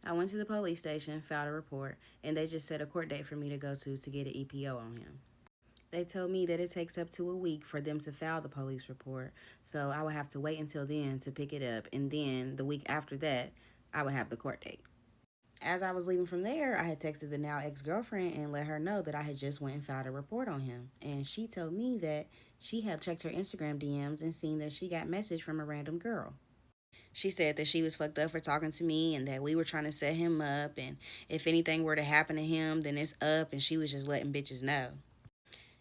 I went to the police station, filed a report, and they just set a court date for me to go to get an EPO on him. They told me that it takes up to a week for them to file the police report, so I would have to wait until then to pick it up, and then the week after that, I would have the court date. As I was leaving from there, I had texted the now ex-girlfriend and let her know that I had just went and filed a report on him. And she told me that she had checked her Instagram DMs and seen that she got a message from a random girl. She said that she was fucked up for talking to me and that we were trying to set him up, and if anything were to happen to him, then it's up, and she was just letting bitches know.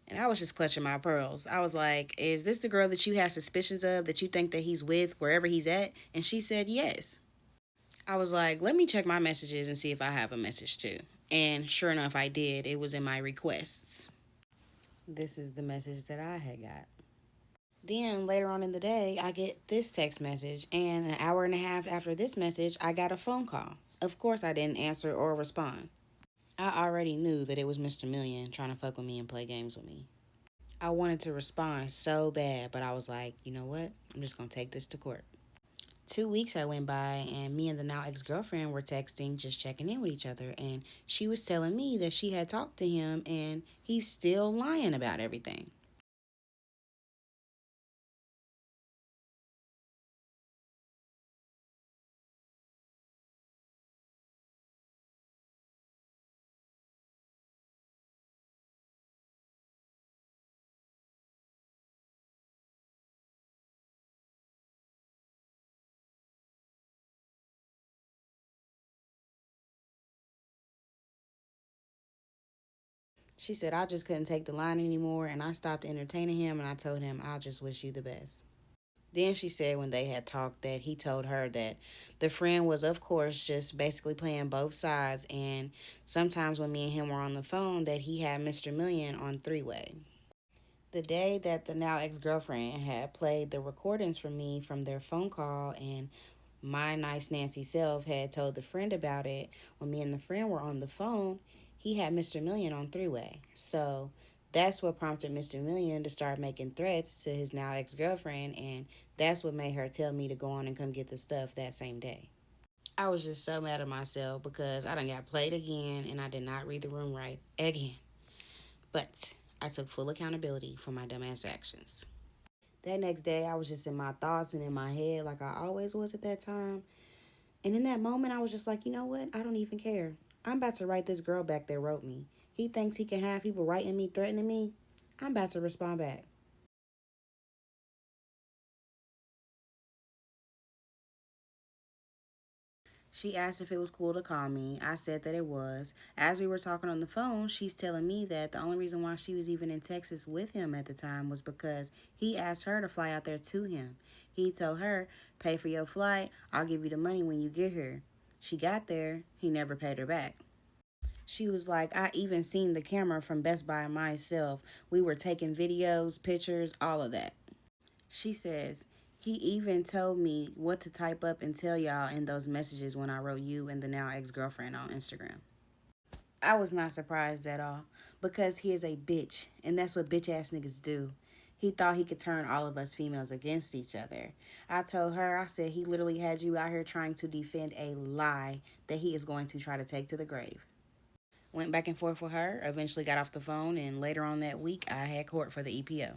And I was just clutching my pearls. I was like, is this the girl that you have suspicions of, that you think that he's with wherever he's at? And she said yes. I was like, let me check my messages and see if I have a message too. And sure enough, I did. It was in my requests. This is the message that I had got. Then later on in the day, I get this text message, and an hour and a half after this message, I got a phone call. Of course, I didn't answer or respond. I already knew that it was Mr. Million trying to fuck with me and play games with me. I wanted to respond so bad, but I was like, you know what? I'm just going to take this to court. 2 weeks I went by, and me and the now ex-girlfriend were texting, just checking in with each other, and she was telling me that she had talked to him and he's still lying about everything. She said I just couldn't take the line anymore, and I stopped entertaining him, and I told him I'll just wish you the best. Then she said when they had talked that he told her that the friend was, of course, just basically playing both sides, and sometimes when me and him were on the phone that he had Mr. Million on three-way. The day that the now ex-girlfriend had played the recordings for me from their phone call, and my nice Nancy self had told the friend about it, when me and the friend were on the phone, he had Mr. Million on three-way. So that's what prompted Mr. Million to start making threats to his now ex-girlfriend, and that's what made her tell me to go on and come get the stuff that same day. I was just so mad at myself because I done got played again and I did not read the room right again. But I took full accountability for my dumbass actions. That next day, I was just in my thoughts and in my head like I always was at that time. And in that moment, I was just like, you know what? I don't even care. I'm about to write this girl back that wrote me. He thinks he can have people writing me, threatening me. I'm about to respond back. She asked if it was cool to call me. I said that it was. As we were talking on the phone, she's telling me that the only reason why she was even in Texas with him at the time was because he asked her to fly out there to him. He told her, pay for your flight, I'll give you the money when you get here. She got there, he never paid her back. She was like, I even seen the camera from Best Buy myself. We were taking videos, pictures, all of that. She says, he even told me what to type up and tell y'all in those messages when I wrote you and the now ex girlfriend on Instagram. I was not surprised at all because he is a bitch, and that's what bitch ass niggas do. He thought he could turn all of us females against each other. I told her, I said he literally had you out here trying to defend a lie that he is going to try to take to the grave. Went back and forth with her, eventually got off the phone, and later on that week, I had court for the EPO.